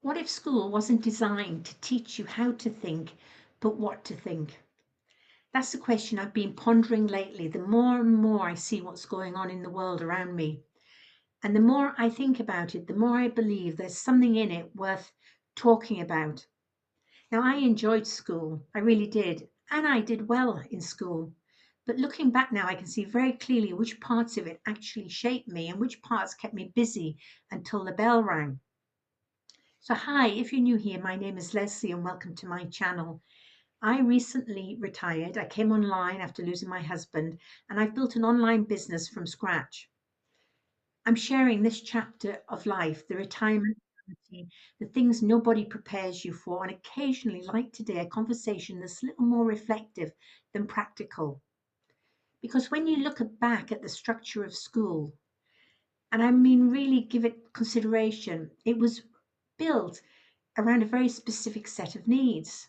What if school wasn't designed to teach you how to think, but what to think? That's the question I've been pondering lately. The more and more I see what's going on in the world around me, and the more I think about it, the more I believe there's something in it worth talking about. Now, I enjoyed school, I really did, and I did well in school. But looking back now, I can see very clearly which parts of it actually shaped me and which parts kept me busy until the bell rang. So, hi, if you're new here, my name is Leslie and welcome to my channel. I recently retired. I came online after losing my husband and I've built an online business from scratch. I'm sharing this chapter of life, the retirement, journey, the things nobody prepares you for, and occasionally, like today, a conversation that's a little more reflective than practical. Because when you look back at the structure of school, and I mean really give it consideration, it was built around a very specific set of needs.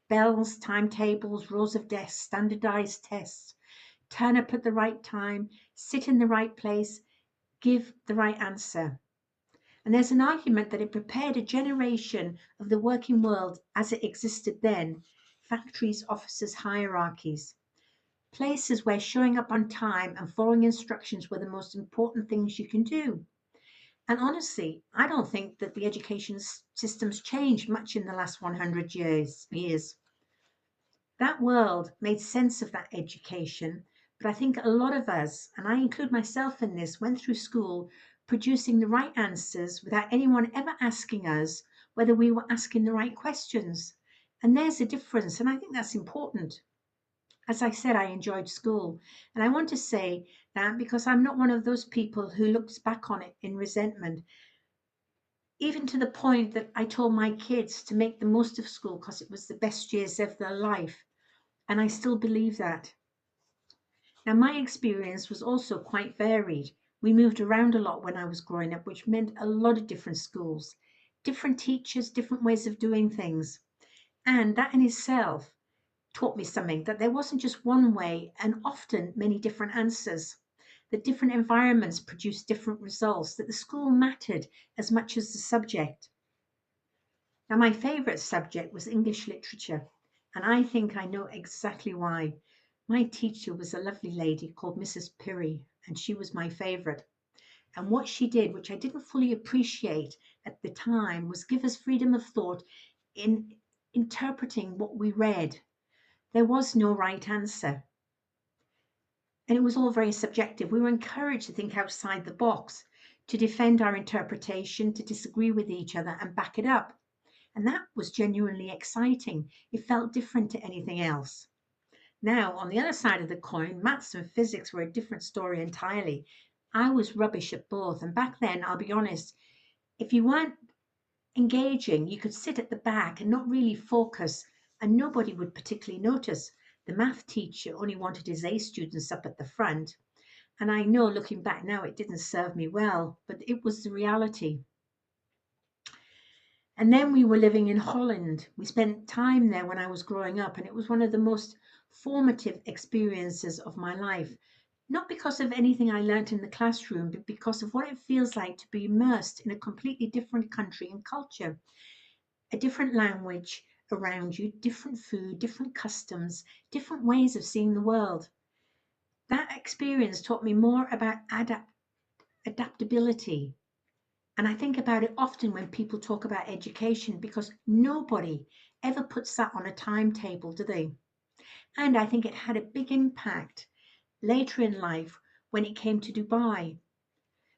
Bells, timetables, rows of desks, standardized tests, turn up at the right time, sit in the right place, give the right answer. And there's an argument that it prepared a generation of the working world as it existed then, factories, offices, hierarchies, places where showing up on time and following instructions were the most important things you can do. And honestly, I don't think that the education system's changed much in the last 100 years. That world made sense of that education, but I think a lot of us, and I include myself in this, went through school producing the right answers without anyone ever asking us whether we were asking the right questions. And there's a difference, and I think that's important. As I said, I enjoyed school, and I want to say that because I'm not one of those people who looks back on it in resentment, even to the point that I told my kids to make the most of school because it was the best years of their life. And I still believe that. Now, my experience was also quite varied. We moved around a lot when I was growing up, which meant a lot of different schools, different teachers, different ways of doing things. And that in itself taught me something, that there wasn't just one way and often many different answers, that different environments produced different results, that the school mattered as much as the subject. Now, my favourite subject was English literature, and I think I know exactly why. My teacher was a lovely lady called Mrs. Pirie, and she was my favourite. And what she did, which I didn't fully appreciate at the time, was give us freedom of thought in interpreting what we read. There was no right answer, and it was all very subjective. We were encouraged to think outside the box, to defend our interpretation, to disagree with each other and back it up. And that was genuinely exciting. It felt different to anything else. Now, on the other side of the coin, maths and physics were a different story entirely. I was rubbish at both. And back then, I'll be honest, if you weren't engaging, you could sit at the back and not really focus, and nobody would particularly notice. The math teacher only wanted his A students up at the front. And I know looking back now, it didn't serve me well, but it was the reality. And then we were living in Holland. We spent time there when I was growing up, and it was one of the most formative experiences of my life. Not because of anything I learnt in the classroom, but because of what it feels like to be immersed in a completely different country and culture, a different language around you, different food, different customs, different ways of seeing the world. That experience taught me more about adaptability, and I think about it often when people talk about education because nobody ever puts that on a timetable, do they? And I think it had a big impact later in life when it came to Dubai.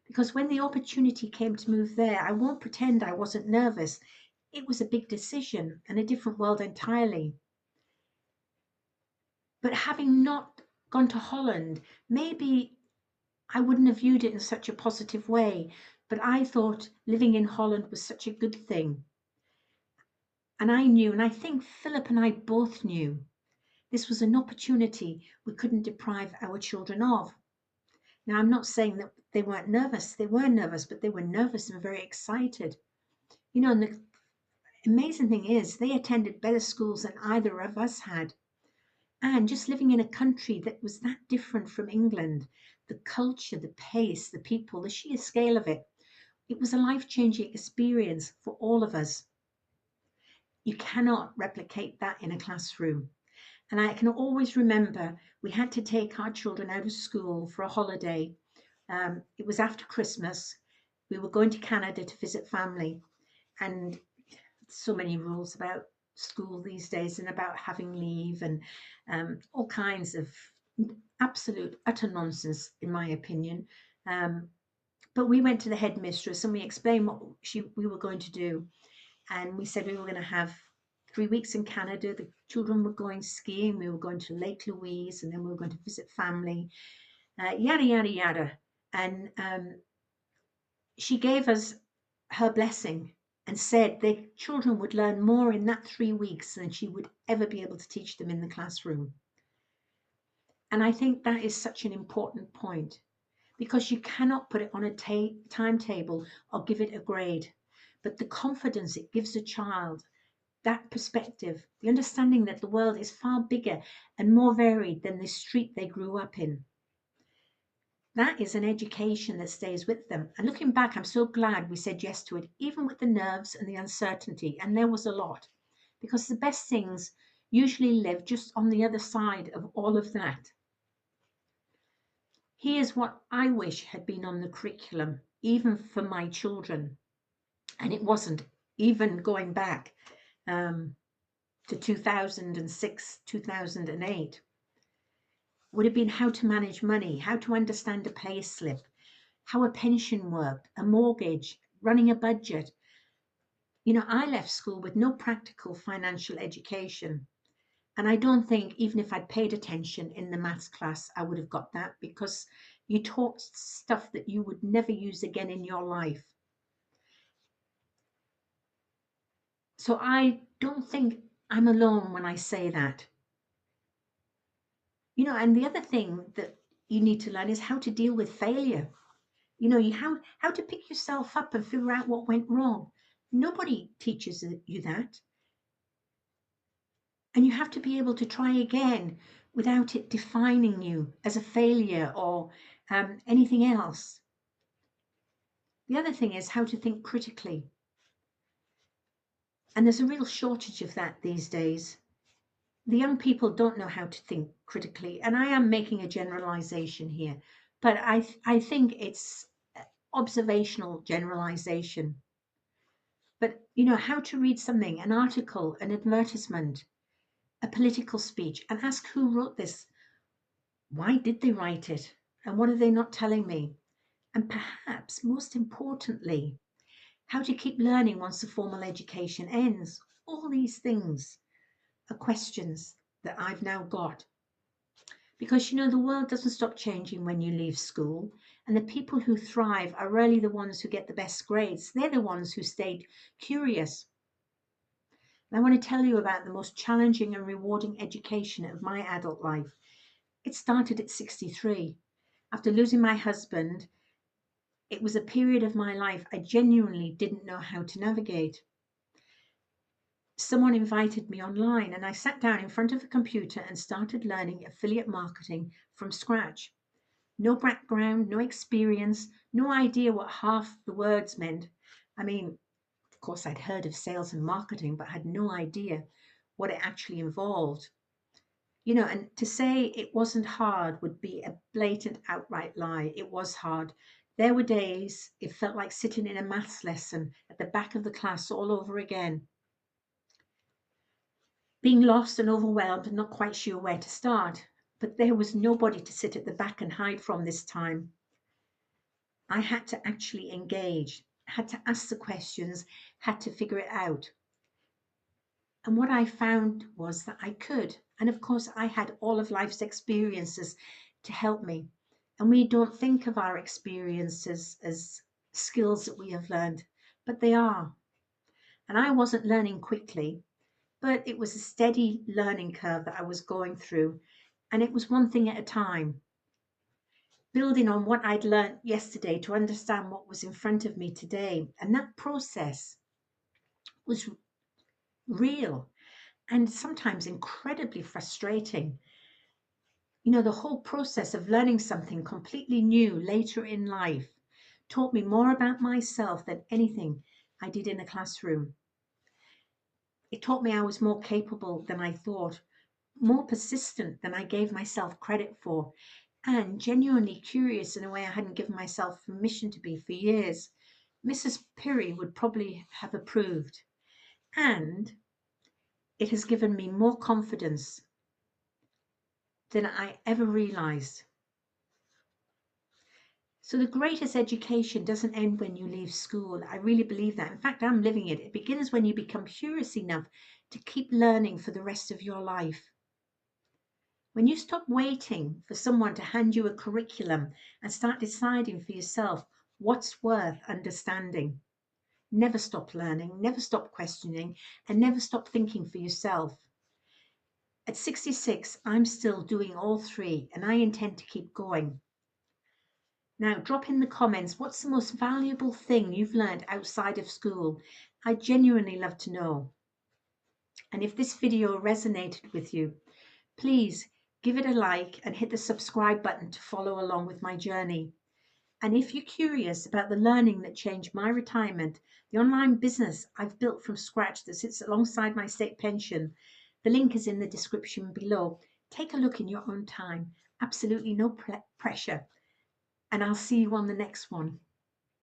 Because when the opportunity came to move there, I won't pretend I wasn't nervous. It was a big decision and a different world entirely. But having not gone to Holland, maybe I wouldn't have viewed it in such a positive way. But I thought living in Holland was such a good thing. And I knew, and I think Philip and I both knew, this was an opportunity we couldn't deprive our children of. Now, I'm not saying that they weren't nervous. They were nervous, but they were nervous and very excited. You know, and the amazing thing is they attended better schools than either of us had. And just living in a country that was that different from England, the culture, the pace, the people, the sheer scale of it It was a life-changing experience for all of us. You cannot replicate that in a classroom. And I can always remember we had to take our children out of school for a holiday. It was after Christmas. We were going to Canada to visit family, and so many rules about school these days and about having leave and all kinds of absolute utter nonsense, in my opinion. Um, but we went to the headmistress and we explained what we were going to do, and we said we were going to have 3 weeks in Canada. The children were going skiing. We were going to Lake Louise, and then we were going to visit family. Yada yada yada. And she gave us her blessing and said the children would learn more in that 3 weeks than she would ever be able to teach them in the classroom. And I think that is such an important point, because you cannot put it on a timetable or give it a grade. But the confidence it gives a child, that perspective, the understanding that the world is far bigger and more varied than the street they grew up in. That is an education that stays with them. And looking back, I'm so glad we said yes to it, even with the nerves and the uncertainty. And there was a lot, because the best things usually live just on the other side of all of that. Here's what I wish had been on the curriculum, even for my children. And it wasn't, even going back to 2006, 2008. Would have been how to manage money, how to understand a pay slip, how a pension worked, a mortgage, running a budget. I left school with no practical financial education. And I don't think, even if I'd paid attention in the maths class, I would have got that, because you taught stuff that you would never use again in your life. So I don't think I'm alone when I say that. And the other thing that you need to learn is how to deal with failure. How to pick yourself up and figure out what went wrong. Nobody teaches you that. And you have to be able to try again without it defining you as a failure or anything else. The other thing is how to think critically. And there's a real shortage of that these days. The young people don't know how to think critically. And I am making a generalization here, but I think it's observational generalization. But how to read something, an article, an advertisement, a political speech, and ask who wrote this. Why did they write it? And what are they not telling me? And perhaps most importantly, how to keep learning once the formal education ends. All these things are questions that I've now got. Because the world doesn't stop changing when you leave school, and the people who thrive are rarely the ones who get the best grades. They're the ones who stayed curious. And I want to tell you about the most challenging and rewarding education of my adult life. It started at 63. After losing my husband, it was a period of my life I genuinely didn't know how to navigate. Someone invited me online, and I sat down in front of a computer and started learning affiliate marketing from scratch. No background, no experience, no idea what half the words meant. I mean, of course, I'd heard of sales and marketing, but had no idea what it actually involved. And to say it wasn't hard would be a blatant, outright lie. It was hard. There were days it felt like sitting in a maths lesson at the back of the class all over again, being lost and overwhelmed and not quite sure where to start. But there was nobody to sit at the back and hide from this time. I had to actually engage, had to ask the questions, had to figure it out. And what I found was that I could. And of course, I had all of life's experiences to help me. And we don't think of our experiences as skills that we have learned, but they are. And I wasn't learning quickly, but it was a steady learning curve that I was going through. And it was one thing at a time, building on what I'd learned yesterday to understand what was in front of me today. And that process was real and sometimes incredibly frustrating. The whole process of learning something completely new later in life, taught me more about myself than anything I did in a classroom. It taught me I was more capable than I thought, more persistent than I gave myself credit for, and genuinely curious in a way I hadn't given myself permission to be for years. Mrs. Pirie would probably have approved. And it has given me more confidence than I ever realized. So, the greatest education doesn't end when you leave school. I really believe that. In fact, I'm living it. It begins when you become curious enough to keep learning for the rest of your life. When you stop waiting for someone to hand you a curriculum and start deciding for yourself what's worth understanding. Never stop learning, never stop questioning, and never stop thinking for yourself. At 66, I'm still doing all three, and I intend to keep going. Now, drop in the comments what's the most valuable thing you've learned outside of school. I genuinely love to know. And if this video resonated with you, please give it a like and hit the subscribe button to follow along with my journey. And if you're curious about the learning that changed my retirement, the online business I've built from scratch that sits alongside my state pension, the link is in the description below. Take a look in your own time. Absolutely no pressure. And I'll see you on the next one.